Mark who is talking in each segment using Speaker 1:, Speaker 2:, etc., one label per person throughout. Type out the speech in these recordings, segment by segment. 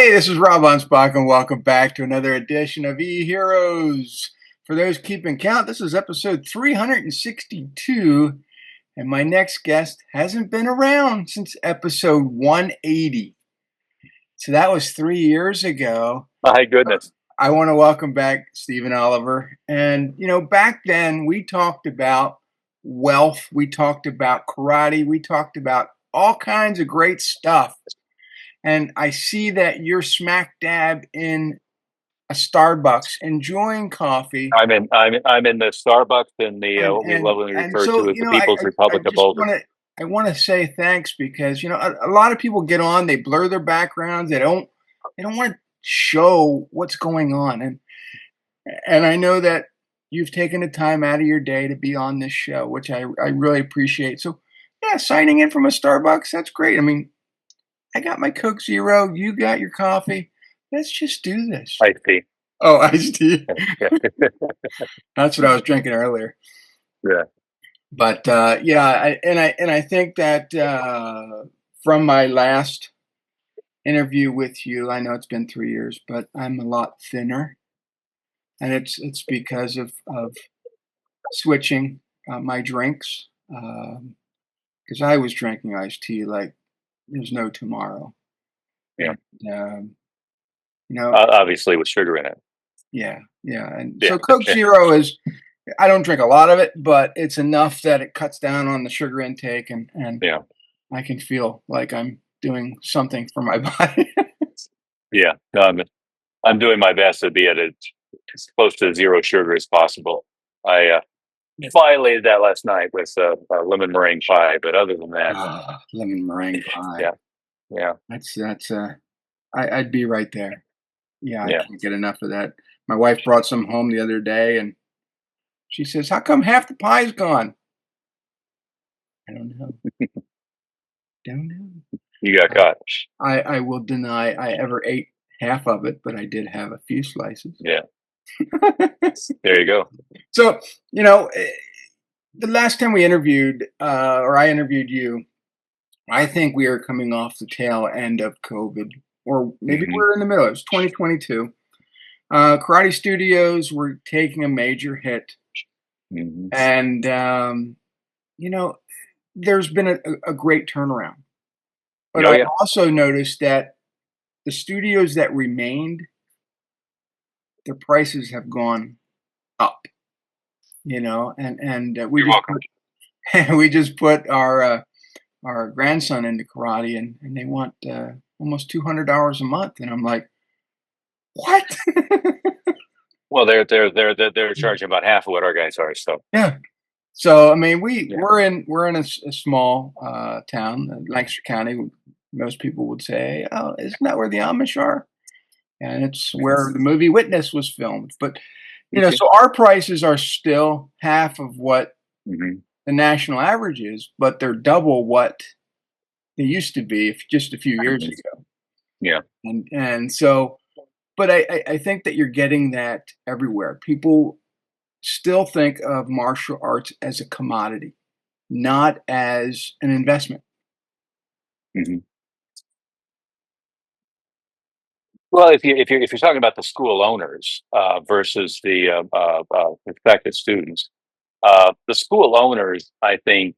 Speaker 1: Hey, this is Rob Anspach, and welcome back to another edition of E-Heroes. For those keeping count, this is episode 362, and my next guest hasn't been around since episode 180. So that was 3 years ago.
Speaker 2: My goodness.
Speaker 1: I want to welcome back Stephen Oliver. And, back then we talked about wealth, we talked about karate, we talked about all kinds of great stuff. And I see that you're smack dab in a Starbucks enjoying coffee.
Speaker 2: I'm in the Starbucks in the
Speaker 1: And
Speaker 2: what we
Speaker 1: and
Speaker 2: lovingly
Speaker 1: and
Speaker 2: refer
Speaker 1: so,
Speaker 2: to as the People's
Speaker 1: I
Speaker 2: Republic of
Speaker 1: just
Speaker 2: Boulder.
Speaker 1: wanna say thanks because, a lot of people get on, they blur their backgrounds, they don't wanna show what's going on. And I know that you've taken the time out of your day to be on this show, which I really appreciate. So, yeah, signing in from a Starbucks, that's great. I mean, I got my Coke Zero, you got your coffee. Let's just do this.
Speaker 2: I see.
Speaker 1: Oh, iced tea.
Speaker 2: Yeah.
Speaker 1: That's what I was drinking earlier.
Speaker 2: Yeah.
Speaker 1: But yeah, I think that from my last interview with you, I know it's been 3 years, but I'm a lot thinner, and it's because of switching my drinks. Because I was drinking iced tea like there's no tomorrow,
Speaker 2: Yeah.
Speaker 1: and you know,
Speaker 2: Obviously with sugar in it.
Speaker 1: yeah, yeah. And
Speaker 2: Yeah.
Speaker 1: so Coke Zero is, I don't drink a lot of it, but it's enough that it cuts down on the sugar intake, and
Speaker 2: Yeah.
Speaker 1: I can feel like I'm doing something for my body.
Speaker 2: Yeah. No, I'm doing my best to be at as close to zero sugar as possible. I violated that last night with lemon meringue pie, but other than that,
Speaker 1: Ah, lemon meringue pie.
Speaker 2: yeah, yeah,
Speaker 1: That's I'd be right there. Yeah, I
Speaker 2: yeah.
Speaker 1: can't get enough of that. My wife brought some home the other day, and she says, "How come half the pie's gone?" I don't know. Don't know.
Speaker 2: You got caught.
Speaker 1: I will deny I ever ate half of it, but I did have a few slices.
Speaker 2: Yeah. There you go.
Speaker 1: So, you know, the last time we interviewed, or I interviewed you, I think we are coming off the tail end of COVID, or maybe
Speaker 2: Hmm.
Speaker 1: we're in the middle. It was 2022. Karate studios were taking a major hit,
Speaker 2: Hmm.
Speaker 1: and you know, there's been a great turnaround. But
Speaker 2: Oh
Speaker 1: I
Speaker 2: yeah.
Speaker 1: also noticed that the studios that remained, their prices have gone up. And we
Speaker 2: You're
Speaker 1: just
Speaker 2: welcome.
Speaker 1: we just put our grandson into karate, and they want almost $200 a month, and I'm like, what?
Speaker 2: Well, they're charging about half of what our guys are. So
Speaker 1: Yeah. So I mean,
Speaker 2: yeah.
Speaker 1: we're in a small town, Lancaster County. Most people would say, "Oh, isn't that where the Amish are?" And it's where the movie Witness was filmed. But
Speaker 2: Okay.
Speaker 1: so our prices are still half of what
Speaker 2: Hmm.
Speaker 1: the national average is, but they're double what they used to be just a few years
Speaker 2: Hmm.
Speaker 1: ago.
Speaker 2: Yeah.
Speaker 1: And so, but I think that you're getting that everywhere. People still think of martial arts as a commodity, not as an investment.
Speaker 2: Hmm. Well, if you're talking about the school owners versus the prospective students, the school owners, I think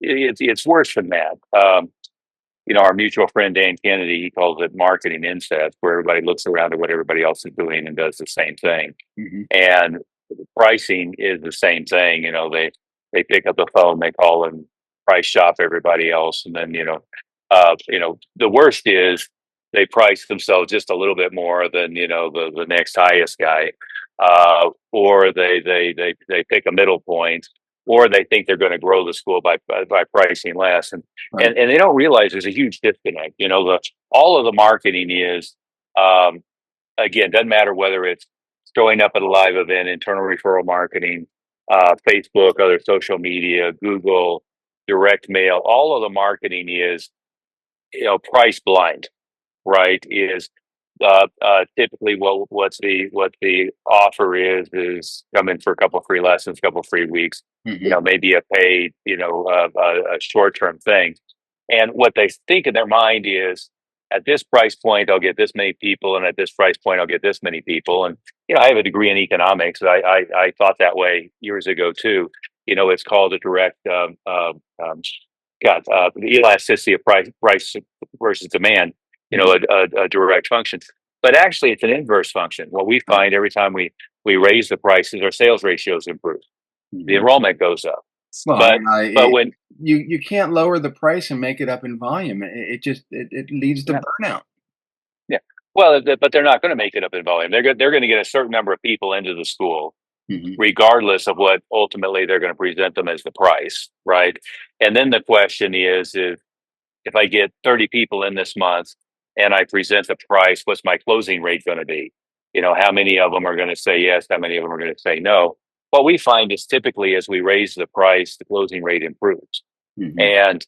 Speaker 2: it's worse than that. Our mutual friend Dan Kennedy, he calls it marketing incest, where everybody looks around at what everybody else is doing and does the same thing.
Speaker 1: Mhm.
Speaker 2: And pricing is the same thing. They pick up the phone, they call and price shop everybody else, and then the worst is they price themselves just a little bit more than the next highest guy, or they pick a middle point, or they think they're going to grow the school by pricing less, and
Speaker 1: Right.
Speaker 2: and and they don't realize there's a huge disconnect. All of the marketing is. Um, Again, doesn't matter whether it's showing up at a live event, internal referral marketing, Facebook, other social media, Google, direct mail. All of the marketing is price blind, right? Is typically what the offer is come in for a couple free lessons, couple free weeks,
Speaker 1: Mhm.
Speaker 2: maybe a paid, a short term thing. And what they think in their mind is, at this price point, I'll get this many people, and at this price point, I'll get this many people. And I have a degree in economics. I thought that way years ago too. It's called a direct the elasticity of price versus demand.
Speaker 1: Mhm.
Speaker 2: A direct function, but actually it's an inverse function. What we find every time we raise the prices, our sales ratios improve, the
Speaker 1: Mhm.
Speaker 2: enrollment goes up.
Speaker 1: Well,
Speaker 2: But when
Speaker 1: you can't lower the price and make it up in volume. It leads to
Speaker 2: yeah,
Speaker 1: burnout.
Speaker 2: yeah. Well, but they're not going to make it up in volume. They're going to get a certain number of people into the school,
Speaker 1: Mhm.
Speaker 2: regardless of what ultimately they're going to present them as the price, right? And then the question is, if I get 30 people in this month and I present the price, what's my closing rate going to be? How many of them are going to say yes? How many of them are going to say no? What we find is typically as we raise the price, the closing rate improves.
Speaker 1: Mhm.
Speaker 2: And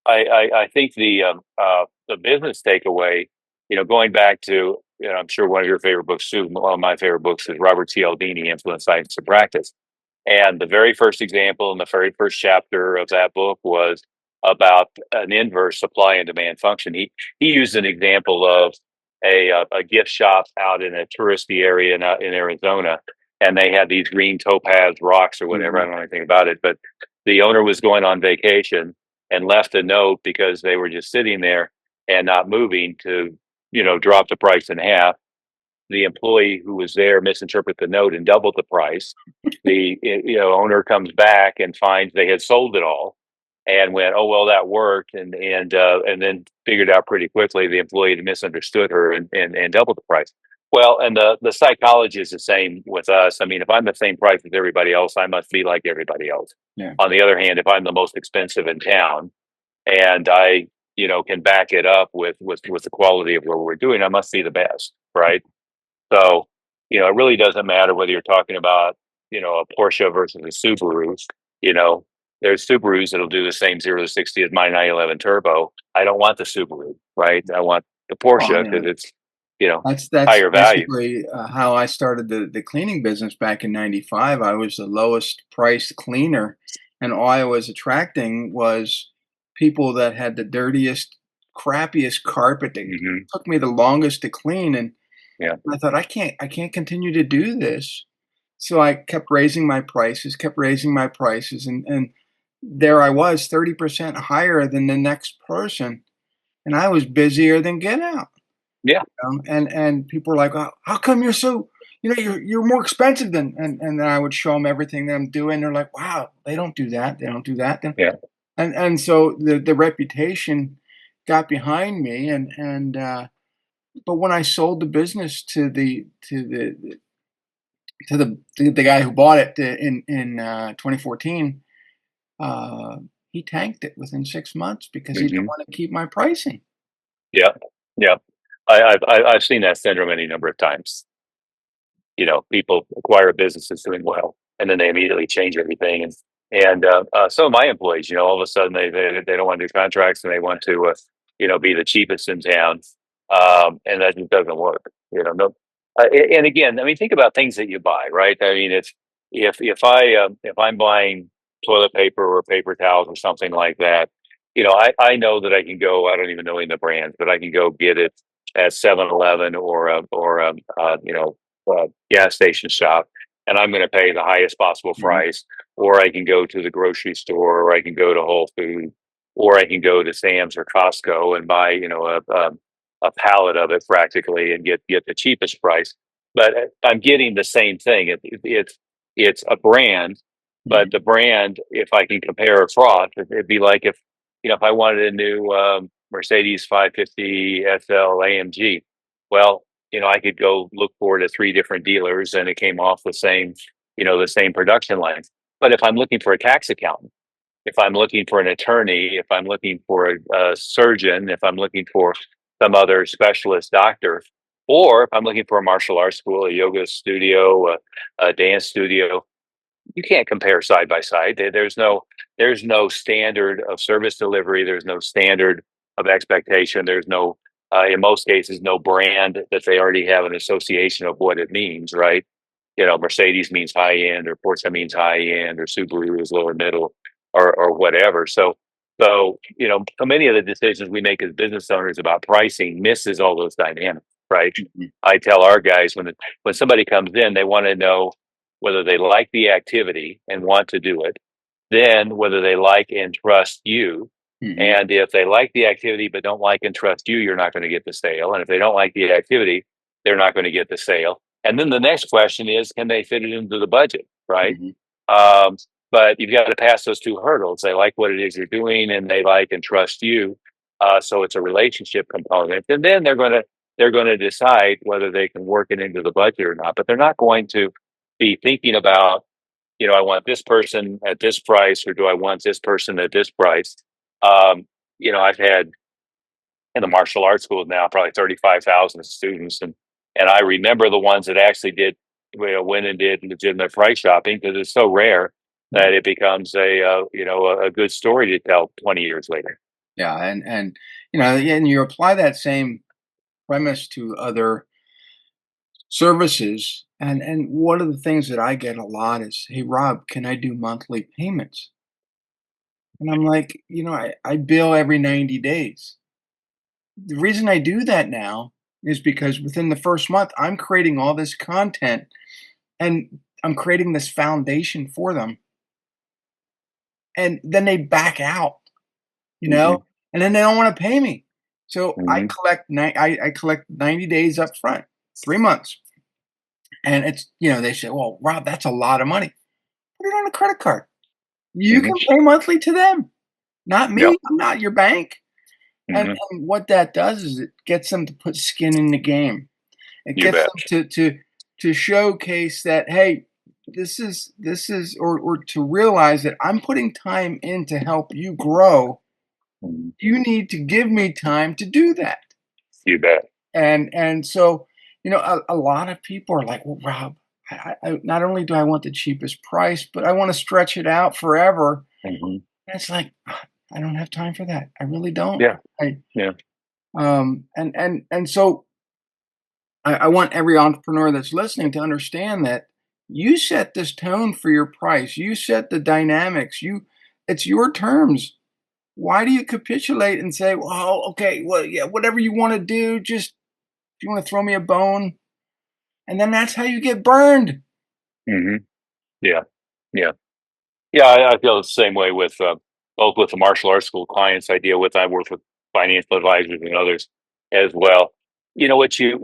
Speaker 2: I think the business takeaway, going back to, I'm sure one of your favorite books too. One of my favorite books is Robert Cialdini, Influence, Science, and Practice. And the very first example in the very first chapter of that book was about an inverse supply and demand function. He used an example of a gift shop out in a touristy area in Arizona, and they had these green topaz rocks or whatever. I
Speaker 1: Mhm.
Speaker 2: don't know anything about it, but the owner was going on vacation and left a note because they were just sitting there and not moving to drop the price in half. The employee who was there misinterpreted the note and doubled the price. The owner comes back and finds they had sold it all, and went, "Oh well, that worked," and then figured out pretty quickly the employee had misunderstood her and doubled the price. Well, and the psychology is the same with us. I mean, if I'm the same price as everybody else, I must be like everybody else.
Speaker 1: Yeah.
Speaker 2: On the other hand, if I'm the most expensive in town and I can back it up with the quality of what we're doing, I must be the best, right? So, it really doesn't matter whether you're talking about, a Porsche versus a Subaru. You know, there's Subarus that'll do the same 0 to 60 as my 911 Turbo. I don't want the Subaru, right? I want the
Speaker 1: Well,
Speaker 2: Porsche because it's,
Speaker 1: that's
Speaker 2: higher value.
Speaker 1: basically, how I started the cleaning business back in '95. I was the lowest priced cleaner, and all I was attracting was people that had the dirtiest, crappiest carpet that
Speaker 2: Hmm.
Speaker 1: took me the longest to clean, and
Speaker 2: Yeah.
Speaker 1: I thought, "I can't continue to do this." So I kept raising my prices, and there I was 30% higher than the next person, and I was busier than get out.
Speaker 2: Yeah.
Speaker 1: And people were like, "Oh, how come you're so you're more expensive than," and then I would show them everything that I'm doing. They're like, "Wow, they don't do that. They don't do that."
Speaker 2: Yeah.
Speaker 1: And so the reputation got behind me, but when I sold the business to the guy who bought it in 2014, uh, he tanked it within 6 months because he didn't
Speaker 2: Hmm.
Speaker 1: want to keep my pricing.
Speaker 2: Yeah. Yeah. I've seen that syndrome any number of times. People acquire businesses doing well, and then they immediately change everything. And some of my employees, all of a sudden they don't want to do contracts and they want to, be the cheapest in town, and that just doesn't work. No. And again, I mean, think about things that you buy, right? I mean, if I'm buying toilet paper or paper towels or something like that, I know that I can go. I don't even know any of the brands, but I can go get it at 7-Eleven or gas station shop, and I'm going to pay the highest possible
Speaker 1: Mhm,
Speaker 2: price. Or I can go to the grocery store, or I can go to Whole Foods, or I can go to Sam's or Costco and buy, a pallet of it practically and get the cheapest price. But I'm getting the same thing. It's a brand, but
Speaker 1: mhm,
Speaker 2: the brand, if I can compare across, it'd be like if I wanted a new Mercedes 550 SL AMG. Well, I could go look for it at three different dealers and it came off the same production line. But if I'm looking for a tax accountant, if I'm looking for an attorney, if I'm looking for a surgeon, if I'm looking for some other specialist doctor, or if I'm looking for a martial arts school, a yoga studio, a dance studio, you can't compare side by side. There's no standard of service delivery. There's no standard of expectation. There's no in most cases no brand that they already have an association of what it means, right? Mercedes means high end, or Porsche means high end, or Subaru is lower middle, or whatever. So So, so many of the decisions we make as business owners about pricing misses all those dynamics, right?
Speaker 1: Mhm.
Speaker 2: I tell our guys when somebody comes in, they want to know whether they like the activity and want to do it, then whether they like and trust you.
Speaker 1: Mhm.
Speaker 2: And if they like the activity but don't like and trust you, you're not going to get the sale. And if they don't like the activity, they're not going to get the sale. And then the next question is, can they fit it into the budget, right?
Speaker 1: Mhm.
Speaker 2: Um, but you've got to pass those two hurdles. They like what it is you're doing, and they like and trust you. So it's a relationship component, and then they're going to decide whether they can work it into the budget or not. But they're not going to be thinking about, I want this person at this price, or do I want this person at this price? I've had in the martial arts schools now probably 35,000 students, and I remember the ones that actually did, went and did legitimate price shopping, because it's so rare that
Speaker 1: Right.
Speaker 2: it becomes a good story to tell 20 years later.
Speaker 1: Yeah, and and you apply that same premise to other services, and one of the things that I get a lot is, "Hey, Rob, can I do monthly payments?" And I'm like, I bill every 90 days. The reason I do that now is because within the first month, I'm creating all this content and I'm creating this foundation for them, and then they back out, you
Speaker 2: Hmm.
Speaker 1: know, and then they don't want to pay me. So I
Speaker 2: Hmm.
Speaker 1: collect 90 days up front, 3 months. And it's, they say, well, Rob, that's a lot of money. Put it on a credit card. You
Speaker 2: Hmm.
Speaker 1: can pay monthly to them, not
Speaker 2: Yep.
Speaker 1: me. I'm not your bank. And,
Speaker 2: Hmm.
Speaker 1: and what that does is it gets them to put skin in the game. It
Speaker 2: You
Speaker 1: gets
Speaker 2: bet.
Speaker 1: them to showcase that, hey, this is or to realize that I'm putting time in to help you grow.
Speaker 2: Mhm.
Speaker 1: You need to give me time to do that.
Speaker 2: You bet.
Speaker 1: And so, a lot of people are like, well, Rob, not only do I want the cheapest price, but I want to stretch it out forever.
Speaker 2: Hmm.
Speaker 1: And it's like, I don't have time for that. I really don't.
Speaker 2: Yeah.
Speaker 1: I
Speaker 2: Yeah.
Speaker 1: and so I want every entrepreneur that's listening to understand that you set this tone for your price. You set the dynamics. It's your terms. Why do you capitulate and say, well, okay, well, yeah, whatever you want to do, just if you want to throw me a bone, and then that's how you get burned.
Speaker 2: Hmm. Yeah. Yeah. Yeah, I feel the same way with both with the martial arts school clients I deal with. I work with financial advisors and others as well. What you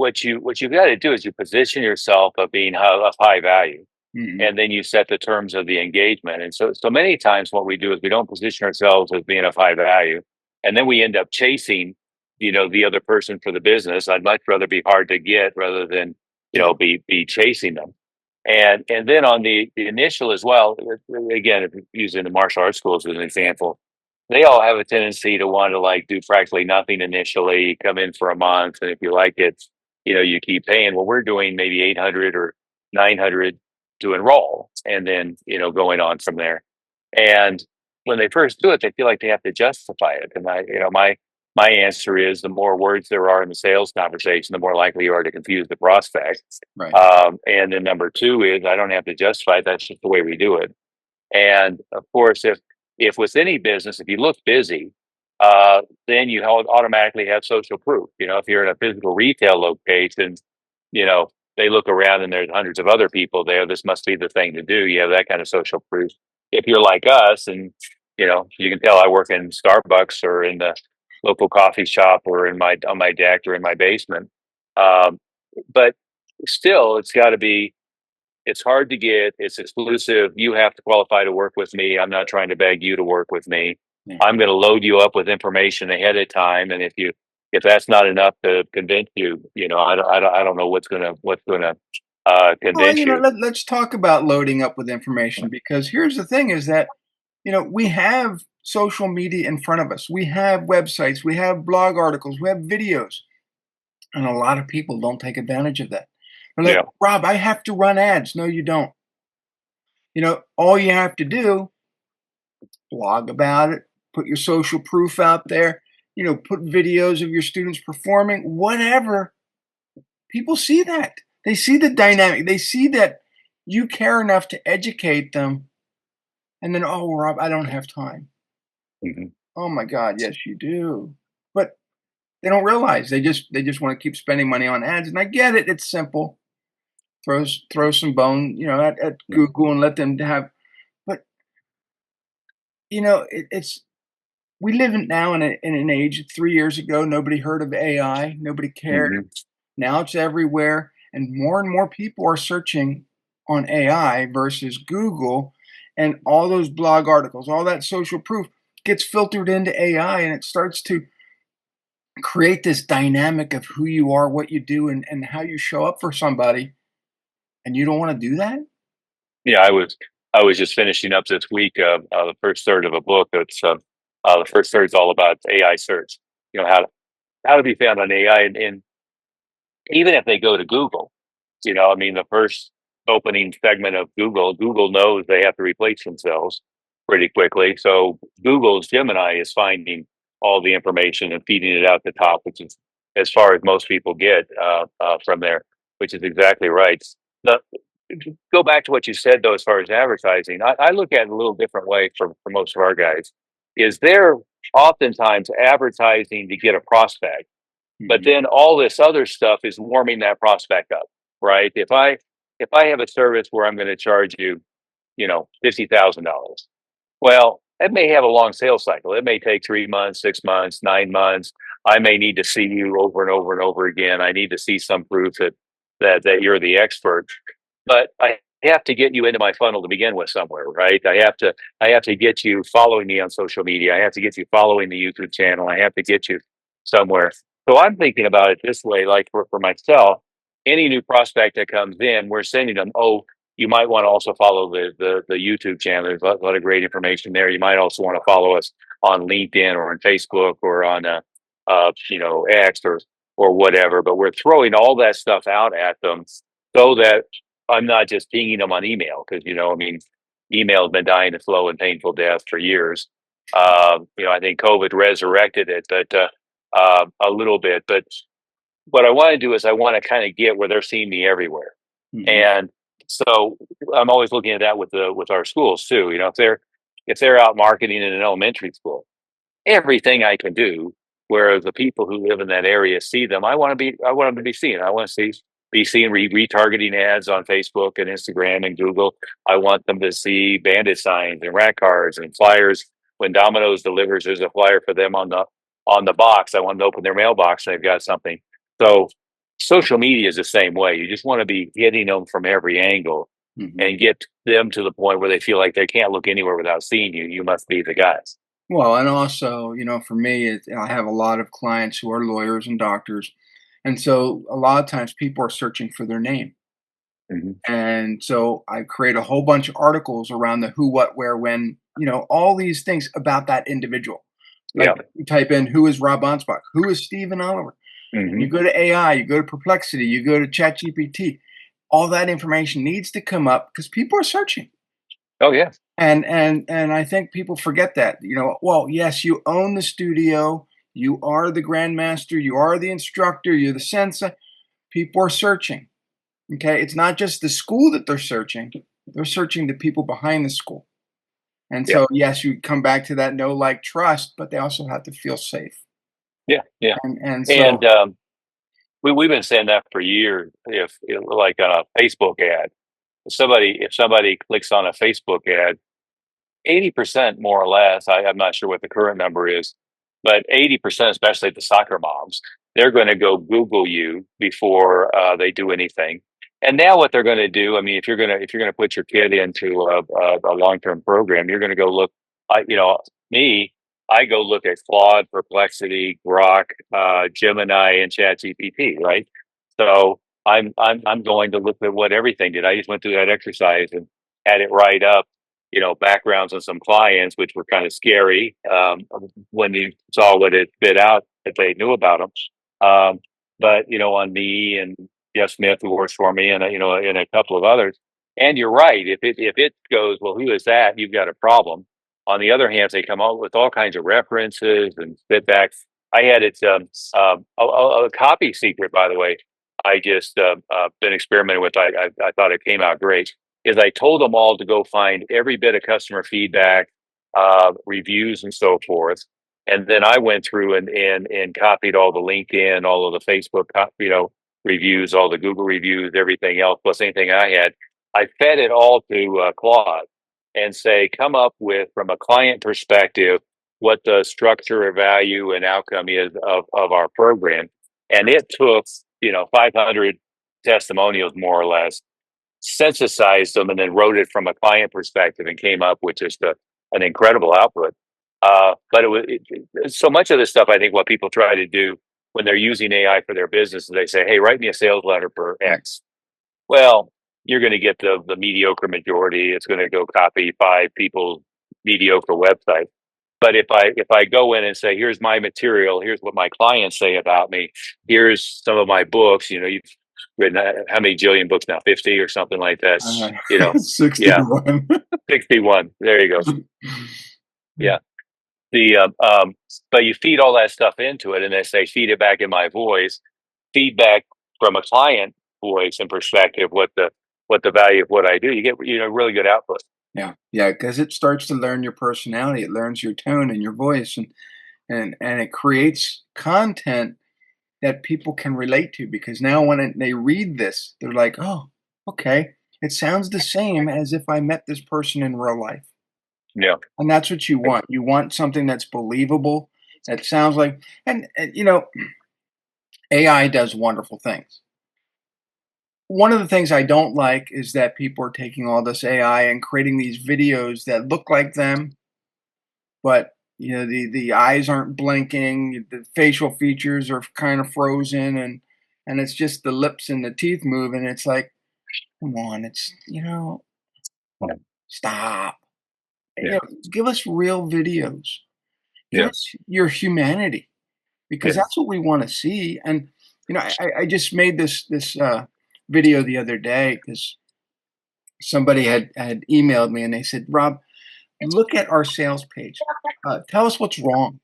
Speaker 2: got to do is you position yourself of being of high value,
Speaker 1: Mhm.
Speaker 2: and then you set the terms of the engagement. And so many times what we do is we don't position ourselves as being of high value, and then we end up chasing, the other person for the business. I'd much rather be hard to get rather than
Speaker 1: Yeah.
Speaker 2: be chasing them. And then on the initial as well, again, if you're using the martial arts schools as an example, they all have a tendency to want to like do practically nothing initially, come in for a month, and if you like it, you keep paying. Well, we're doing maybe 800 or 900 to enroll, and then going on from there. And when they first do it, they feel like they have to justify it. And my answer is, the more words there are in the sales conversation, the more likely you are to confuse the prospect.
Speaker 1: Right.
Speaker 2: And then number two is, I don't have to justify it. That's just the way we do it. And of course, if with any business, if you look busy, then you automatically have social proof. If you're in a physical retail location, they look around and there's hundreds of other people there. This must be the thing to do. You have that kind of social proof. If you're like us, and you can tell I work in Starbucks or in the local coffee shop or in my on my deck or in my basement. Um, but still, it's hard to get. It's exclusive. You have to qualify to work with me. I'm not trying to beg you to work with me.
Speaker 1: Yeah.
Speaker 2: I'm going to load you up with information ahead of time, and if that's not enough to convince you, I don't know what's going to
Speaker 1: Well,
Speaker 2: convince you.
Speaker 1: let's talk about loading up with information, because here's the thing is that, we have social media in front of us. We have websites, we have blog articles, we have videos, and a lot of people don't take advantage of that. They're like,
Speaker 2: Yeah.
Speaker 1: Rob, I have to run ads. No, you don't. All you have to do, blog about it, put your social proof out there, put videos of your students performing, whatever. People see that. They see the dynamic. They see that you care enough to educate them. And then, oh, Rob, I don't have time.
Speaker 2: Hmm.
Speaker 1: Oh my god, yes, you do. But they don't realize they just wanna keep spending money on ads, and I get it, it's simple. Throw some bone, at
Speaker 2: Mhm.
Speaker 1: Google and let them have but, it's we live in now in an age 3 years ago, nobody heard of AI, nobody cared.
Speaker 2: Mhm.
Speaker 1: Now it's everywhere, and more people are searching on AI versus Google, and all those blog articles, all that social proof gets filtered into AI, and it starts to create this dynamic of who you are, what you do, and how you show up for somebody, and you don't wanna do that?
Speaker 2: Yeah, I was just finishing up this week the first third of a book. That's the first third is all about AI search. You know how to be found on AI, and even if they go to Google, I mean, the first opening segment of Google knows they have to replace themselves pretty quickly. So Google's Gemini is finding all the information and feeding it out the top, which is as far as most people get from there, which is exactly right. The, go back to what you said though, as far as advertising, I look at it a little different way for most of our guys. Is they're oftentimes advertising to get a prospect, but
Speaker 1: Mhm,
Speaker 2: then all this other stuff is warming that prospect up, right? If I have a service where I'm going to charge you, $50,000, well, it may have a long sales cycle. It may take 3 months, 6 months, 9 months. I may need to see you over and over and over again. I need to see some proof that you're the expert. But I have to get you into my funnel to begin with somewhere, right? I have to get you following me on social media. I have to get you following the YouTube channel. I have to get you somewhere. So I'm thinking about it this way, like for myself, any new prospect that comes in, we're sending them, oh, you might want to also follow the YouTube channel. There's a lot of great information there. You might also want to follow us on LinkedIn or on Facebook or on X or whatever. But we're throwing all that stuff out at them so that I'm not just pinging them on email because I mean, email's been dying a slow and painful death for years. I think COVID resurrected it, but a little bit. But what I want to do is I want to kind of get where they're seeing me everywhere.
Speaker 1: mhm.
Speaker 2: And so I'm always looking at that with our schools too. If they're out marketing in an elementary school, everything I can do. Whereas the people who live in that area see them, I want them to be seen. I want to be seen retargeting ads on Facebook and Instagram and Google. I want them to see bandit signs and rat cards and flyers. When Domino's delivers, there's a flyer for them on the box. I want them to open their mailbox and they've got something. So social media is the same way. You just want to be hitting them from every angle
Speaker 1: Mhm.
Speaker 2: and get them to the point where they feel like they can't look anywhere without seeing you. You must be the guys.
Speaker 1: Well, and also, for me, I have a lot of clients who are lawyers and doctors, and so a lot of times people are searching for their name.
Speaker 2: Mhm.
Speaker 1: And so I create a whole bunch of articles around the who, what, where, when, all these things about that individual. Like
Speaker 2: Yeah.
Speaker 1: you type in who is Rob Anspach, who is Stephen Oliver. You
Speaker 2: Mhm.
Speaker 1: go to AI, you go to Perplexity, you go to ChatGPT. All that information needs to come up because people are searching.
Speaker 2: Oh, yeah.
Speaker 1: And I think people forget that. Well, yes, you own the studio, you are the grandmaster, you are the instructor, you're the sensei. People are searching. Okay, it's not just the school that they're searching the people behind the school. And
Speaker 2: Yeah.
Speaker 1: so, yes, you come back to that know, like, trust, but they also have to feel safe.
Speaker 2: Yeah. Yeah.
Speaker 1: And so
Speaker 2: And we've been saying that for years. If like on a Facebook ad, if somebody clicks on a Facebook ad, 80% more or less, I'm not sure what the current number is, but 80%, especially the soccer moms, they're going to go Google you before they do anything. And now what they're going to do, I mean, if you're gonna put your kid into a long-term program, you're going to go look. Me, I go look at Claude, Perplexity, Grok, Gemini, and ChatGPT, right? So I'm going to look at what everything did. I just went through that exercise and had it write up backgrounds on some clients, which were kind of scary when you saw what it bid out that they knew about them. But on me and Jeff Smith, who works for me, and and a couple of others. And you're right. If it goes, well, who is that? You've got a problem. On the other hand, they come out with all kinds of references and spitbacks. I had it a copy secret, by the way. I just been experimenting with. I thought it came out great is I told them all to go find every bit of customer feedback, reviews, and so forth. And then I went through and copied all the LinkedIn, all of the Facebook, reviews, all the Google reviews, everything else, plus anything I had. I fed it all to Claude and say, come up with, from a client perspective, what the structure or value and outcome is of our program. And it took, 500 testimonials more or less, synthesized them, and then wrote it from a client perspective and came up with just an incredible output. But so much of this stuff, I think what people try to do when they're using AI for their business is they say, hey, write me a sales letter for
Speaker 1: Right.
Speaker 2: X. Well, you're going to get the mediocre majority. It's going to go copy five people's mediocre website. But if I go in and say, here's my material, here's what my clients say about me, here's some of my books. You've written how many jillion books now? 50 or something like that.
Speaker 1: Uh,
Speaker 2: Yeah,
Speaker 1: 61.
Speaker 2: 61. There you go. Yeah. The but you feed all that stuff into it, and they say feed it back in my voice, feedback from a client voice and perspective, what the value of what I do. You get really good output.
Speaker 1: Yeah, yeah, because it starts to learn your personality. It learns your tone and your voice, and it creates content that people can relate to. Because now when they read this, they're like, "Oh, okay, it sounds the same as if I met this person in real life."
Speaker 2: Yeah.
Speaker 1: And that's what you want. You want something that's believable, that sounds like, and AI does wonderful things. One of the things I don't like is that people are taking all this AI and creating these videos that look like them, but the eyes aren't blinking, the facial features are kind of frozen, and it's just the lips and the teeth move, and it's like, come on, it's stop.
Speaker 2: Yeah.
Speaker 1: Give us real videos. Give
Speaker 2: Yeah.
Speaker 1: us your humanity, because
Speaker 2: Yeah.
Speaker 1: that's what we want to see. And I just made this video the other day because somebody had emailed me and they said, Rob, look at our sales page. Tell us what's wrong.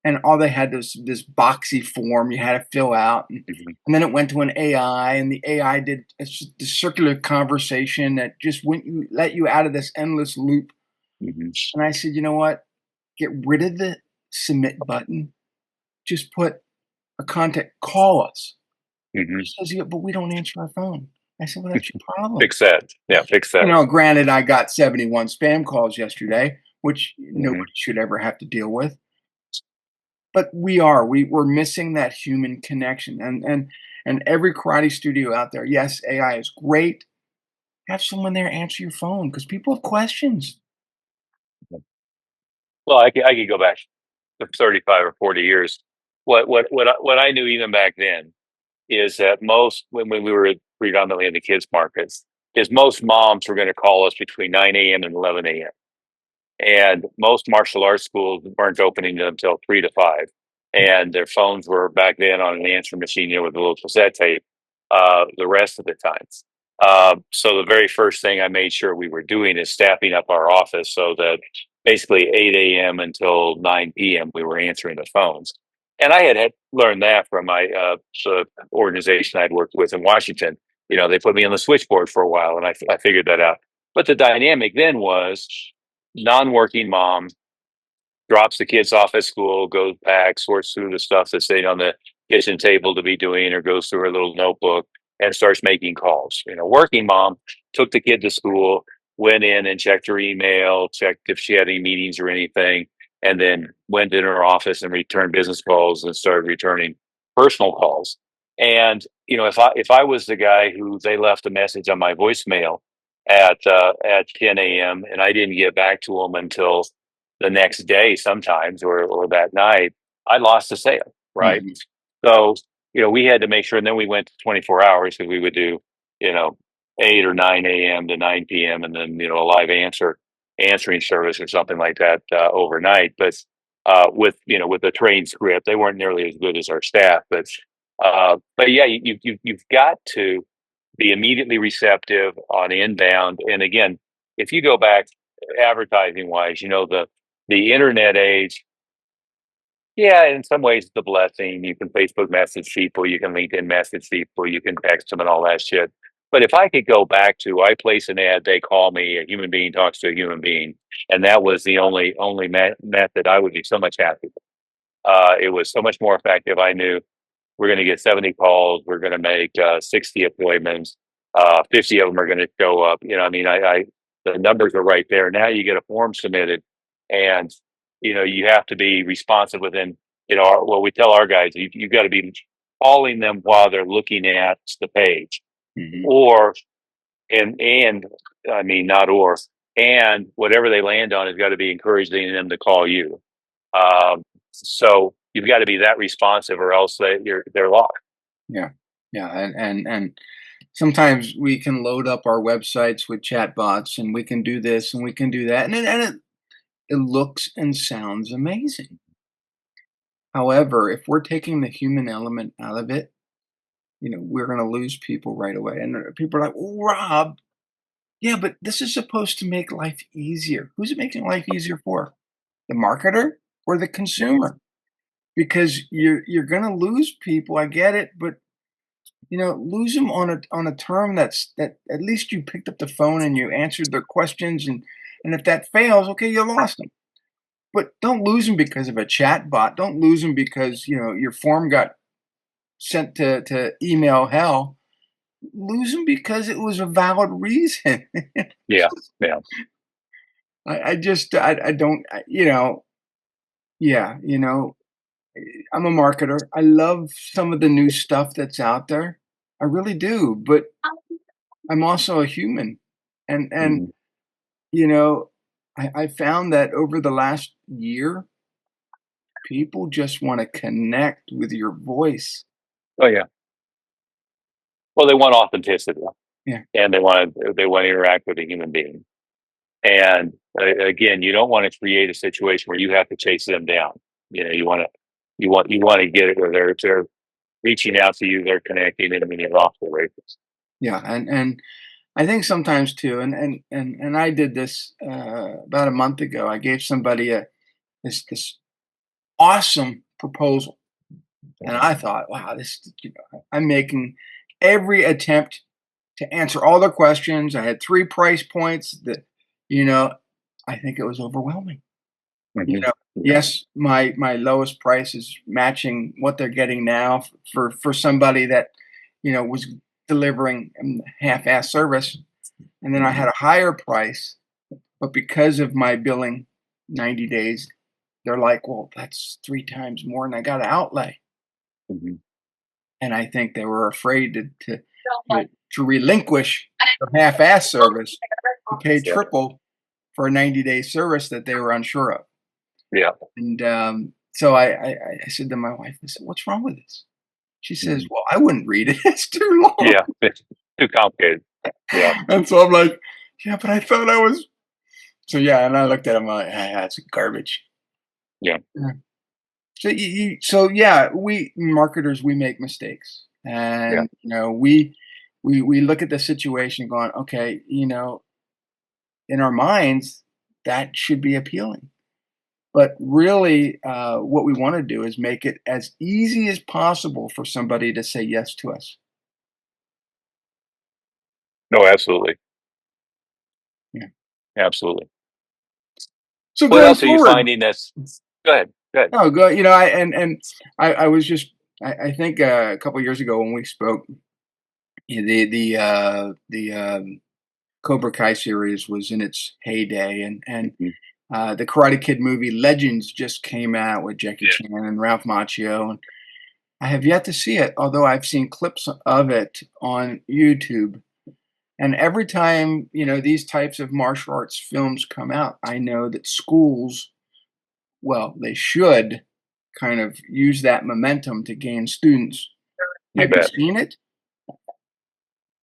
Speaker 1: And all they had was this boxy form you had to fill out,
Speaker 2: Mhm.
Speaker 1: and then it went to an AI, and the AI did the circular conversation that just let you out of this endless loop.
Speaker 2: Mhm.
Speaker 1: And I said, you know what? Get rid of the submit button. Just put a contact. Call us.
Speaker 2: Mhm.
Speaker 1: She says, yeah, but we don't answer our phone. I said, well, that's your problem.
Speaker 2: Fix that. Yeah, fix that.
Speaker 1: Granted, I got 71 spam calls yesterday, which
Speaker 2: Mhm.
Speaker 1: nobody should ever have to deal with. But we're missing that human connection, and every karate studio out there, yes, AI is great. Have someone there answer your phone because people have questions.
Speaker 2: Well, I could go back to 35 or 40 years. What I knew even back then is that most when we were predominantly in the kids markets is most moms were going to call us between 9 a.m. and 11 a.m. And most martial arts schools weren't opening until 3 to 5, and their phones were back then on an answering machine, with a little cassette tape. The rest of the time, so the very first thing I made sure we were doing is staffing up our office so that basically 8 a.m. until 9 p.m. we were answering the phones. And I had learned that from my the organization I'd worked with in Washington. They put me on the switchboard for a while, and I figured that out. But the dynamic then was non-working mom drops the kids off at school, goes back, sorts through the stuff that's sitting on the kitchen table to be doing, or goes through her little notebook and starts making calls. Working mom took the kid to school, went in and checked her email, checked if she had any meetings or anything, and then went in her office and returned business calls and started returning personal calls. And if I was the guy who they left a message on my voicemail at 10 a.m. and I didn't get back to them until the next day sometimes or that night, I lost the sale, right?
Speaker 1: Mhm.
Speaker 2: So, we had to make sure, and then we went to 24 hours because we would do, you know, 8 or 9 a.m. to 9 p.m. and then, a live answering service or something like that overnight. But with the trained script, they weren't nearly as good as our staff. But yeah, you've got to be immediately receptive on inbound. And again, if you go back advertising wise, the internet age, yeah, in some ways it's a blessing. You can Facebook message people, you can LinkedIn message people, you can text them and all that shit. But if I could go back to, I place an ad, they call me, a human being talks to a human being, and that was the only method, I would be so much happier. It was so much more effective. I knew we're going to get 70 calls. We're going to make 60 appointments. 50 of them are going to show up. I mean, the numbers are right there. Now you get a form submitted, and you have to be responsive within. Well, we tell our guys you've got to be calling them while they're looking at the page,
Speaker 1: Hmm.
Speaker 2: or and I mean not or and whatever they land on has got to be encouraging them to call you. So you've got to be that responsive, or else they're lost.
Speaker 1: Yeah, yeah, and sometimes we can load up our websites with chatbots, and we can do this and we can do that, and it looks and sounds amazing. However, if we're taking the human element out of it, we're going to lose people right away. And people are like, well, Rob, yeah, but this is supposed to make life easier. Who's it making life easier for? The marketer or the consumer? Because you're going to lose people. I get it, but lose them on a term that at least you picked up the phone and you answered their questions, and if that fails, okay, you lost them. But don't lose them because of a chat bot. Don't lose them because your form got sent to email hell. Lose them because it was a valid reason.
Speaker 2: Yeah, yeah,
Speaker 1: I just I don't yeah, I'm a marketer. I love some of the new stuff that's out there. I really do, but I'm also a human. And
Speaker 2: mhm.
Speaker 1: you know, I found that over the last year, people just want to connect with your voice.
Speaker 2: Oh yeah. Well, they want authenticity,
Speaker 1: Yeah.
Speaker 2: and they want to interact with a human being. And again, you don't want to create a situation where you have to chase them down. You want to get it where they're reaching out to you, they're connecting, and I mean, you're off the races.
Speaker 1: Yeah, and I think sometimes too, and I did this about a month ago. I gave somebody this awesome proposal, and I thought, wow, I'm making every attempt to answer all their questions. I had 3 price points that, you know, I think it was overwhelming. You
Speaker 2: Hmm.
Speaker 1: know,
Speaker 2: Yeah.
Speaker 1: yes, my lowest price is matching what they're getting now for somebody that, was delivering half-ass service, and then I
Speaker 2: Hmm.
Speaker 1: had a higher price, but because of my billing 90 days, they're like, "Well, that's 3 times more than I gotta outlay."
Speaker 2: Hmm.
Speaker 1: And I think they were afraid to relinquish their half-ass service to pay
Speaker 2: Yeah.
Speaker 1: triple for a 90-day service that they were unsure of.
Speaker 2: Yeah.
Speaker 1: And, so I said to my wife, I said, "What's wrong with this?" She says,
Speaker 2: Hmm.
Speaker 1: "Well, I wouldn't read it. It's too long."
Speaker 2: Yeah. It's too complicated. Yeah.
Speaker 1: And so I'm like, "Yeah, but I thought I was." So, yeah, and I looked at him like, "Ah, that's garbage."
Speaker 2: Yeah.
Speaker 1: Yeah. So yeah, we marketers, we make mistakes.
Speaker 2: Yeah.
Speaker 1: And, we look at the situation going, "Okay, in our minds, that should be appealing." But really, what we wanna do is make it as easy as possible for somebody to say yes to us.
Speaker 2: No, absolutely.
Speaker 1: Yeah.
Speaker 2: Absolutely.
Speaker 1: So
Speaker 2: What
Speaker 1: going
Speaker 2: else are you
Speaker 1: forward,
Speaker 2: finding that's go ahead. Go ahead.
Speaker 1: oh, go I and I was just I think, a couple years ago when we spoke, the Cobra Kai series was in its heyday,
Speaker 2: Mhm.
Speaker 1: the Karate Kid movie Legends just came out with Jackie
Speaker 2: Yeah.
Speaker 1: Chan and Ralph Macchio, and I have yet to see it, although I've seen clips of it on YouTube. And every time, these types of martial arts films come out, I know that schools, well, they should kind of use that momentum to gain students.
Speaker 2: You
Speaker 1: Have you
Speaker 2: bet.
Speaker 1: seen it?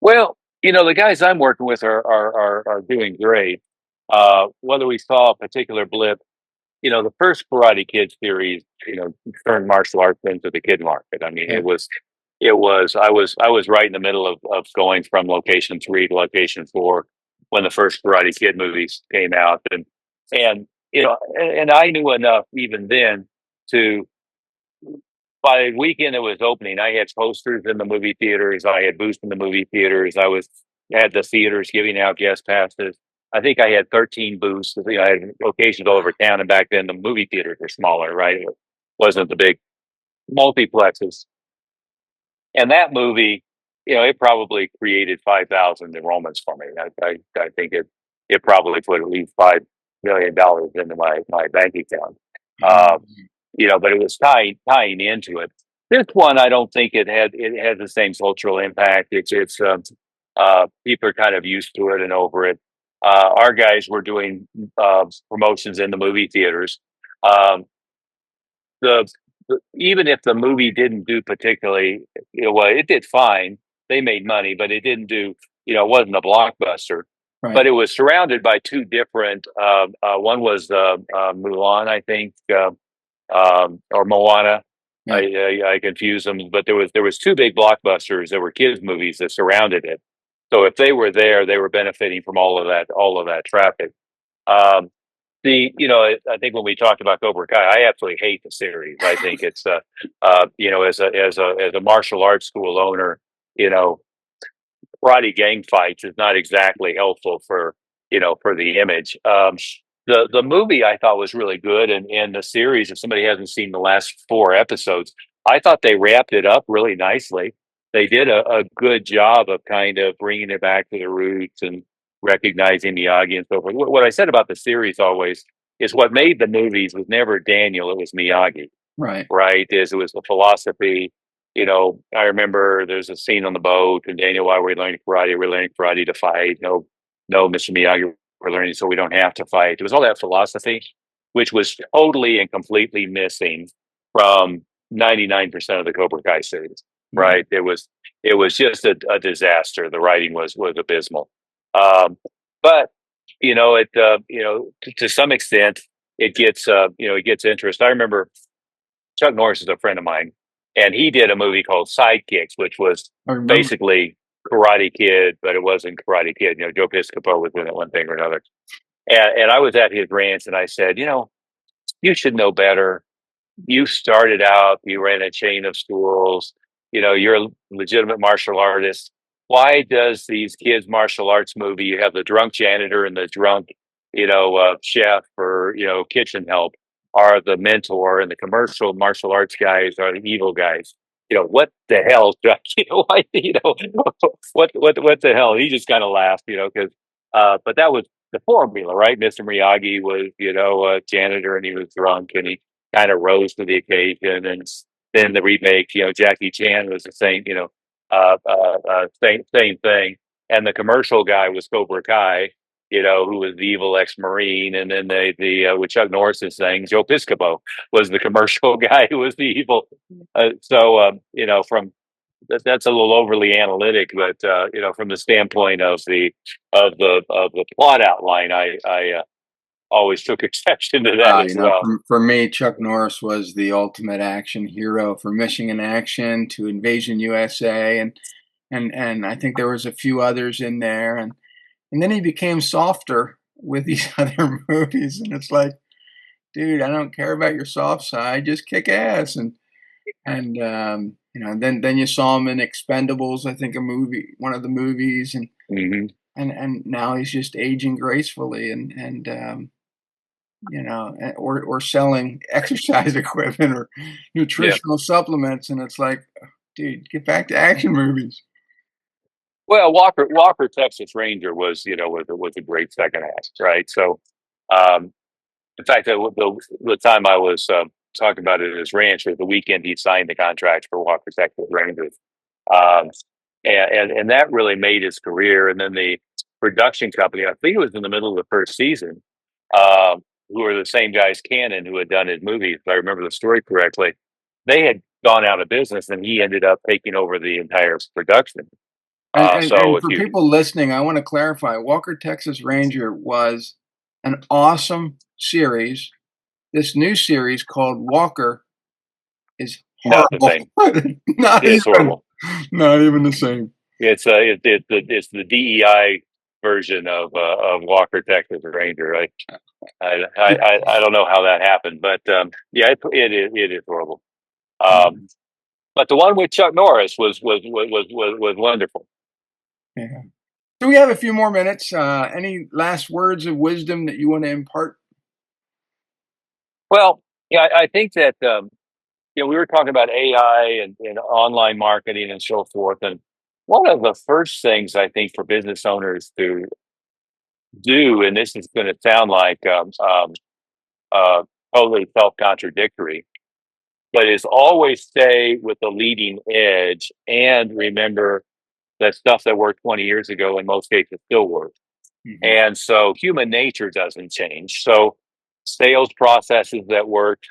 Speaker 2: Well, the guys I'm working with are doing great. Whether we saw a particular blip, the first Karate Kid series, turned martial arts into the kid market. I mean,
Speaker 1: Yeah.
Speaker 2: I was right in the middle of going from location 3 to location 4 when the first Karate Kid movies came out, and I knew enough even then to by the weekend it was opening, I had posters in the movie theaters. I had booths in the movie theaters. I had the theaters giving out guest passes. I think I had 13 booths. You know, I had locations all over town, and back then the movie theaters were smaller, right? It wasn't the big multiplexes. And that movie, you know, it probably created 5,000 enrollments for me. I think it probably put at least $5 million into my bank account.
Speaker 1: Um,
Speaker 2: Um, you know, but it was tying into it. This one, I don't think it had the same cultural impact. People are kind of used to it and over it. Our guys were doing promotions in the movie theaters. Um, the, Even if the movie didn't do particularly, you know, well, it did fine. They made money, but it didn't do, you know, it wasn't a blockbuster.
Speaker 1: right.
Speaker 2: But it was surrounded by two different. One was Mulan, I think, or Moana.
Speaker 1: Yeah.
Speaker 2: I confuse them, but there was two big blockbusters. There were kids movies that surrounded it. So if they were there, they were benefiting from all of that traffic. Um, you know, I think when we talked about Cobra Kai, I absolutely hate the series. I think it's you know, as a martial arts school owner, you know, karate gang fights is not exactly helpful for, you know, for the image. The movie I thought was really good, and the series. If somebody hasn't seen the last four episodes, I thought they wrapped it up really nicely. They did a good job of kind of bringing it back to the roots and recognizing Miyagi and so forth. What I said about the series always is what made the movies was never Daniel; it was Miyagi,
Speaker 1: Right.
Speaker 2: right? Is it was the philosophy. You know, I remember there's a scene on the boat, and Daniel, why are we learning karate? We're learning karate to fight. No, no, Mr. Miyagi, we're learning so we don't have to fight. It was all that philosophy, which was totally and completely missing from 99% of the Cobra Kai series.
Speaker 1: Right.
Speaker 2: Right? It was just a disaster. The writing was abysmal. Um, but you know, you know, to some extent, you know, it gets interest. I remember Chuck Norris is a friend of mine, and he did a movie called Sidekicks, which was
Speaker 1: I remember.
Speaker 2: basically Karate Kid, but it wasn't Karate Kid. You know, Joe Piscopo was in it one thing or another. And I was at his ranch, and I said, you know, you should know better. You started out, you ran a chain of schools, you know, you're a legitimate martial artist. Why does these kids martial arts movie, you have the drunk janitor and the drunk, you know, chef or, you know, kitchen help are the mentor, and the commercial martial arts guys are the evil guys? You know, what the hell? You know, you know, what the hell? He just kind of laughed, you know, because, but that was the formula, right? Mr. Miyagi was, you know, a janitor, and he was drunk, and he kind of rose to the occasion. And then the remake, you know, Jackie Chan was the same, you know, same thing. And the commercial guy was Cobra Kai, you know, who was the evil ex-marine. And then the with Chuck Norris is saying Joe Piscopo was the commercial guy who was the evil. You know, that's a little overly analytic, but you know, from the standpoint of the plot outline, I always took exception to that as
Speaker 1: You know,
Speaker 2: well.
Speaker 1: for me, Chuck Norris was the ultimate action hero, from Mission in Action to Invasion USA, and I think there was a few others in there, and then he became softer with these other movies, and it's like, dude, I don't care about your soft side, just kick ass, and you know, then you saw him in Expendables, I think one of the movies,
Speaker 2: Hmm.
Speaker 1: and now he's just aging gracefully, you know, or selling exercise equipment or
Speaker 2: Yeah.
Speaker 1: nutritional supplements, and it's like, dude, get back to action movies.
Speaker 2: Well, Walker Texas Ranger was, you know, was a great second act, right? So, um, in fact, the time I was talking about it at his ranch was the weekend he signed the contract for Walker Texas Rangers, um, and that really made his career. And then the production company, I think it was in the middle of the first season, who were the same guys Cannon who had done his movies, if I remember the story correctly. They had gone out of business, and he ended up taking over the entire production. So
Speaker 1: And
Speaker 2: if
Speaker 1: for
Speaker 2: you
Speaker 1: people listening, I want to clarify: Walker Texas Ranger was an awesome series. This new series called Walker is
Speaker 2: Not the
Speaker 1: horrible.
Speaker 2: same.
Speaker 1: not
Speaker 2: It's
Speaker 1: even,
Speaker 2: horrible.
Speaker 1: not even the same.
Speaker 2: It's the DEI version of Walker Texas Ranger. Right? I don't know how that happened, but yeah, it is horrible. Um, But the one with Chuck Norris was wonderful.
Speaker 1: Yeah. So we have a few more minutes. Any last words of wisdom that you want to impart?
Speaker 2: Well, yeah, I think that we were talking about AI and online marketing and so forth, and one of the first things I think for business owners to do, and this is going to sound like uh, totally self-contradictory, but is always stay with the leading edge and remember that stuff that worked 20 years ago in most cases still works.
Speaker 1: Hmm.
Speaker 2: And so human nature doesn't change. So sales processes that worked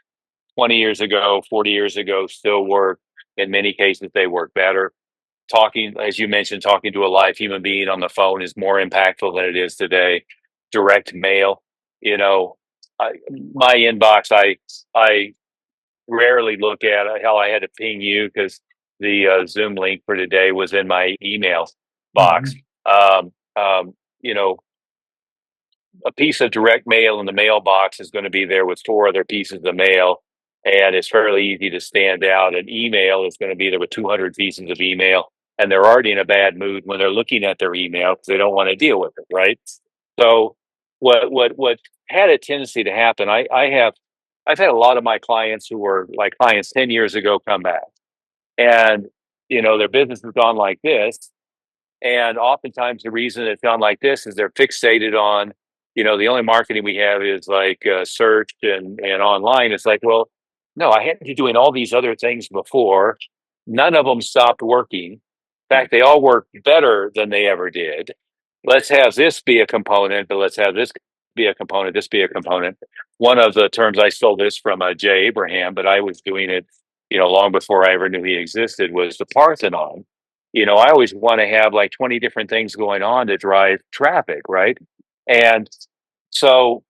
Speaker 2: 20 years ago, 40 years ago still work. In many cases, they work better. Talking, as you mentioned, talking to a live human being on the phone is more impactful than it is today. Direct mail, you know, my inbox, I rarely look at it. Hell, I had to ping you because the Zoom link for today was in my email box.
Speaker 1: Hmm.
Speaker 2: Um, um, you know, a piece of direct mail in the mailbox is going to be there with four other pieces of mail, and it's fairly easy to stand out. An email is going to be there with 200 pieces of email, and they're already in a bad mood when they're looking at their email because they don't want to deal with it, right? So, what had a tendency to happen? I've had a lot of my clients who were like clients 10 years ago come back, and their business has gone like this, and oftentimes the reason it's gone like this is they're fixated on, the only marketing we have is like search and online. It's like, well, no, I had you doing all these other things before. None of them stopped working. In
Speaker 1: Yeah.
Speaker 2: fact, they all work better than they ever did. Let's have this be a component, but let's have this be a component, this be a component. One of the terms I stole this from Jay Abraham, but I was doing it, long before I ever knew he existed, was the Parthenon. I always want to have like 20 different things going on to drive traffic, right? And so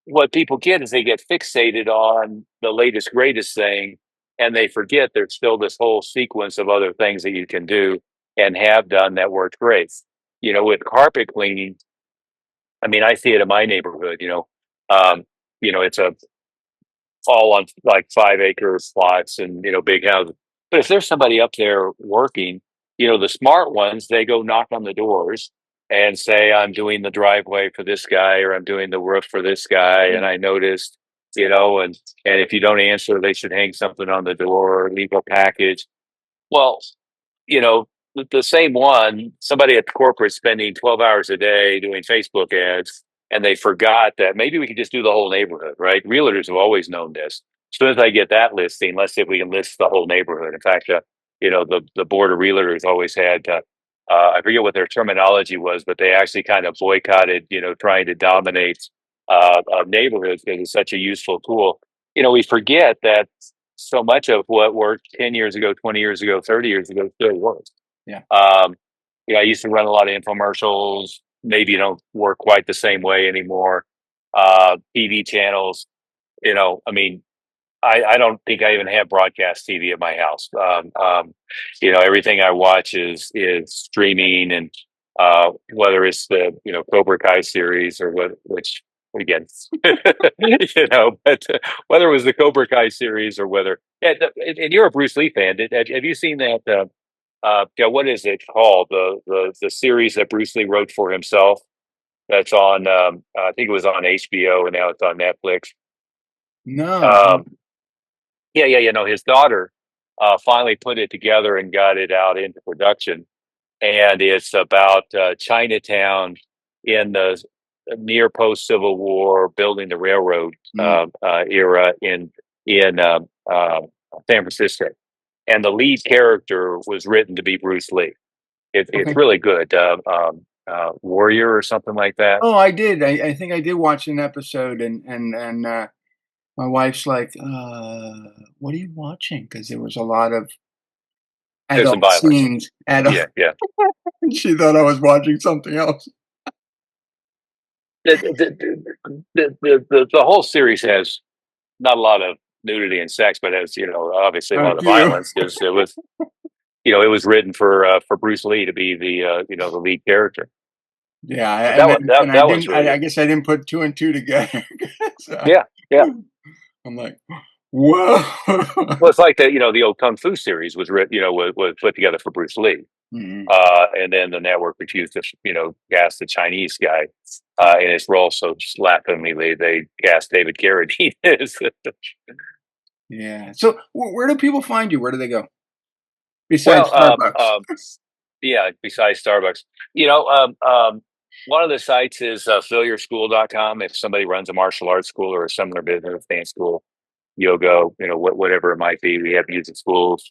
Speaker 2: what people get is they get fixated on the latest, greatest thing, and they forget there's still this whole sequence of other things that you can do and have done that worked great. With carpet cleaning, I mean, I see it in my neighborhood, um, it's a all on like 5 acre plots and big houses. But if there's somebody up there working, the smart ones, they go knock on the doors and say, I'm doing the driveway for this guy or I'm doing the roof for this guy. And
Speaker 1: Yeah.
Speaker 2: I noticed, and if you don't answer, they should hang something on the door or leave a package. Well, the same one, somebody at the corporate spending 12 hours a day doing Facebook ads, and they forgot that maybe we could just do the whole neighborhood, right? Realtors have always known this. As soon as I get that listing, let's see if we can list the whole neighborhood. In fact, the board of realtors always had, I forget what their terminology was, but they actually kind of boycotted, trying to dominate neighborhoods because it's such a useful tool. We forget that so much of what worked 10 years ago, 20 years ago, 30 years ago still works.
Speaker 1: Yeah.
Speaker 2: Um, I used to run a lot of infomercials. Maybe don't work quite the same way anymore. TV channels, I mean, I don't think I even have broadcast TV at my house. Everything I watch is streaming, and whether it's the Cobra Kai series or which again, but whether it was the Cobra Kai series or whether and you're a Bruce Lee fan. Have you seen that? Yeah, what is it called? The series that Bruce Lee wrote for himself. That's on. I think it was on HBO, and now it's on Netflix.
Speaker 1: No.
Speaker 2: Um, yeah, yeah, his daughter finally put it together and got it out into production, and it's about Chinatown in the near post Civil War, building the railroad
Speaker 1: Mm.
Speaker 2: era in San Francisco, and the lead character was written to be Bruce Lee. It's
Speaker 1: Okay.
Speaker 2: really good, Warrior or something like that.
Speaker 1: Oh, I did. I think I did watch an episode, and my wife's like, "What are you watching?" Because there was a lot of
Speaker 2: There's some
Speaker 1: adult
Speaker 2: violence.
Speaker 1: scenes. Adult.
Speaker 2: Yeah, yeah.
Speaker 1: She thought I was watching something else.
Speaker 2: The whole series has not a lot of nudity and sex, but has obviously a
Speaker 1: A
Speaker 2: lot of
Speaker 1: few.
Speaker 2: violence because it was written for Bruce Lee to be the lead character.
Speaker 1: Yeah,
Speaker 2: But
Speaker 1: and then and I
Speaker 2: that one's
Speaker 1: didn't.
Speaker 2: really
Speaker 1: I
Speaker 2: good.
Speaker 1: guess I didn't put two and two together. So
Speaker 2: Yeah, yeah.
Speaker 1: I'm like, Whoa.
Speaker 2: Well, it's like the old Kung Fu series was written, was put together for Bruce Lee.
Speaker 1: Mhm.
Speaker 2: And then the network refused to, cast the Chinese guy
Speaker 1: Yeah.
Speaker 2: in his role. So just laughingly, they cast David Carradine.
Speaker 1: Yeah. So where do people find you? Where do they go besides
Speaker 2: Well,
Speaker 1: Starbucks?
Speaker 2: yeah. Besides Starbucks, one of the sites is fillyourschool.com. If somebody runs a martial arts school or a similar business, dance school, yoga, whatever it might be, we have music schools,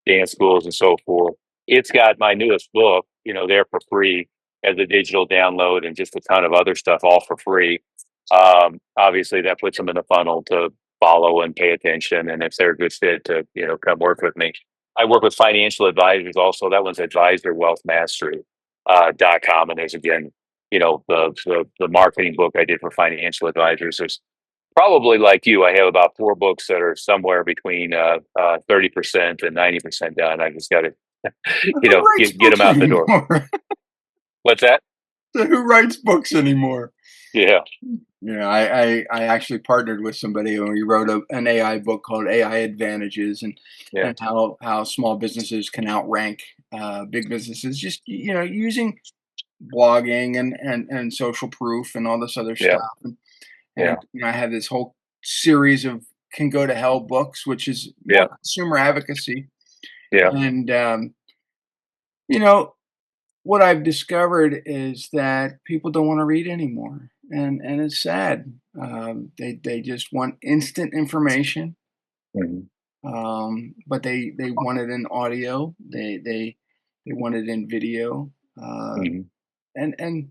Speaker 2: dance schools, and so forth. It's got my newest book, there for free as a digital download, and just a ton of other stuff all for free. Obviously, that puts them in the funnel to follow and pay attention, and if they're a good fit, to come work with me. I work with financial advisors also. That one's advisorwealthmastery.com, and there's again, the marketing book I did for financial advisors. There's probably, like you, I have about four books that are somewhere between 30% and 90% done. I just got to,
Speaker 1: Who writes
Speaker 2: get them
Speaker 1: books
Speaker 2: out the door.
Speaker 1: anymore?
Speaker 2: What's that?
Speaker 1: Who writes books anymore?
Speaker 2: Yeah,
Speaker 1: I actually partnered with somebody and we wrote an AI book called AI Advantages,
Speaker 2: yeah,
Speaker 1: and how small businesses can outrank big businesses, just using blogging and social proof and all this other
Speaker 2: yeah,
Speaker 1: stuff. And
Speaker 2: yeah,
Speaker 1: I have this whole series of Can Go to Hell books, which is
Speaker 2: yeah,
Speaker 1: more consumer advocacy.
Speaker 2: yeah.
Speaker 1: And you know, what I've discovered is that people don't want to read anymore, and it's sad. They just want instant information,
Speaker 2: Hmm.
Speaker 1: but they want it in audio. They want it in video,
Speaker 2: Hmm.
Speaker 1: and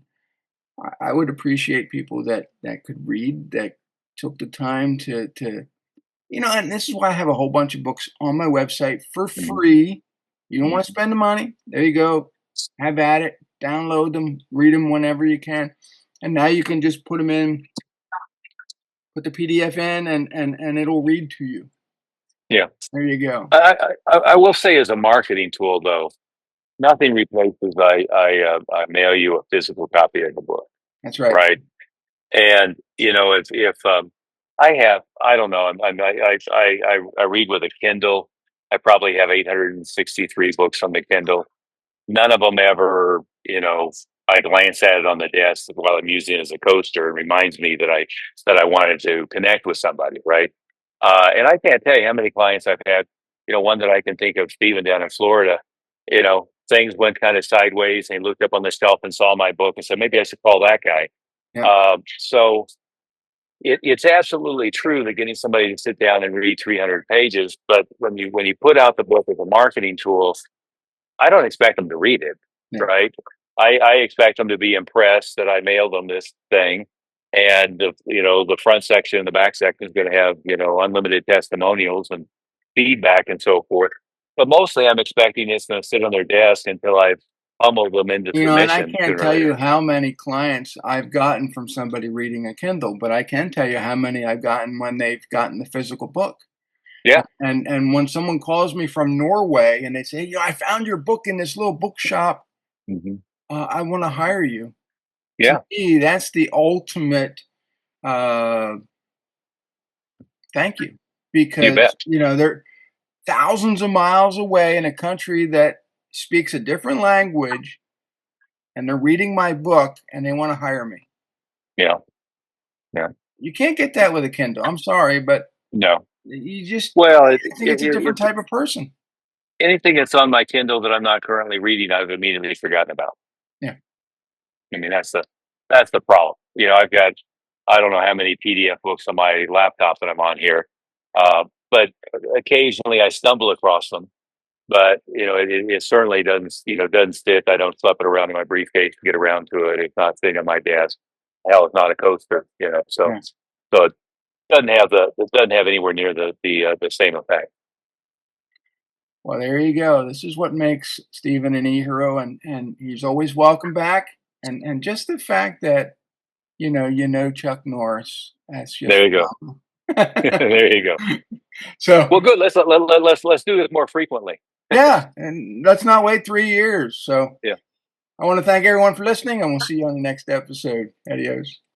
Speaker 1: I would appreciate people that could read, that took the time to and this is why I have a whole bunch of books on my website for
Speaker 2: Hmm.
Speaker 1: free. You don't want to
Speaker 2: Hmm.
Speaker 1: spend the money? There you go. Have at it. Download them, read them whenever you can. And now you can just put them in, put the PDF in, and it'll read to you.
Speaker 2: Yeah.
Speaker 1: There you go.
Speaker 2: I will say, as a marketing tool, though, nothing replaces I mail you a physical copy of the book,
Speaker 1: That's right.
Speaker 2: right? And if I don't know, I read with a Kindle. I probably have 863 books on the Kindle. None of them ever, I glance at it on the desk while I'm using it as a coaster. It reminds me that I wanted to connect with somebody, right? And I can't tell you how many clients I've had. One that I can think of, Stephen down in Florida. Things went kind of sideways, and he looked up on the shelf and saw my book and said, maybe I should call that guy.
Speaker 1: Yep.
Speaker 2: So it's absolutely true that getting somebody to sit down and read 300 pages, but when you put out the book as a marketing tool, I don't expect them to read it,
Speaker 1: Yeah.
Speaker 2: right? I expect them to be impressed that I mailed them this thing, and the front section and the back section is going to have unlimited testimonials and feedback and so forth. But mostly, I'm expecting it's going to sit on their desk until I've pummeled them into
Speaker 1: And I
Speaker 2: submission
Speaker 1: can't
Speaker 2: sooner or
Speaker 1: tell you
Speaker 2: later.
Speaker 1: how many clients I've gotten from somebody reading a Kindle, but I can tell you how many I've gotten when they've gotten the physical book.
Speaker 2: Yeah.
Speaker 1: And when someone calls me from Norway and they say, I found your book in this little bookshop,
Speaker 2: Hmm.
Speaker 1: I want to hire you. To
Speaker 2: Yeah.
Speaker 1: me, that's the ultimate uh, thank you,
Speaker 2: You
Speaker 1: because
Speaker 2: bet.
Speaker 1: they're thousands of miles away in a country that speaks a different language, and they're reading my book and they want to hire me.
Speaker 2: Yeah. Yeah.
Speaker 1: You can't get that with a Kindle. I'm sorry, but
Speaker 2: No.
Speaker 1: you just
Speaker 2: Well,
Speaker 1: I think it's a different type of person.
Speaker 2: anything that's on my Kindle that I'm not currently reading, I've immediately forgotten about.
Speaker 1: Yeah.
Speaker 2: I mean, that's the problem. I don't know how many PDF books on my laptop that I'm on here, but occasionally I stumble across them. But it certainly doesn't sit. I don't slip it around in my briefcase to get around to it. It's not sitting on my desk. Hell, it's not a coaster.
Speaker 1: Yeah.
Speaker 2: So it doesn't have anywhere near the same effect.
Speaker 1: Well, there you go. This is what makes Stephen an e-hero, and he's always welcome back. And just the fact that Chuck Norris, that's just
Speaker 2: There you go.
Speaker 1: phenomenal.
Speaker 2: There you go.
Speaker 1: So
Speaker 2: Well, good. Let's do this more frequently.
Speaker 1: yeah, and let's not wait 3 years. So
Speaker 2: Yeah.
Speaker 1: I want to thank everyone for listening, and we'll see you on the next episode. Adios.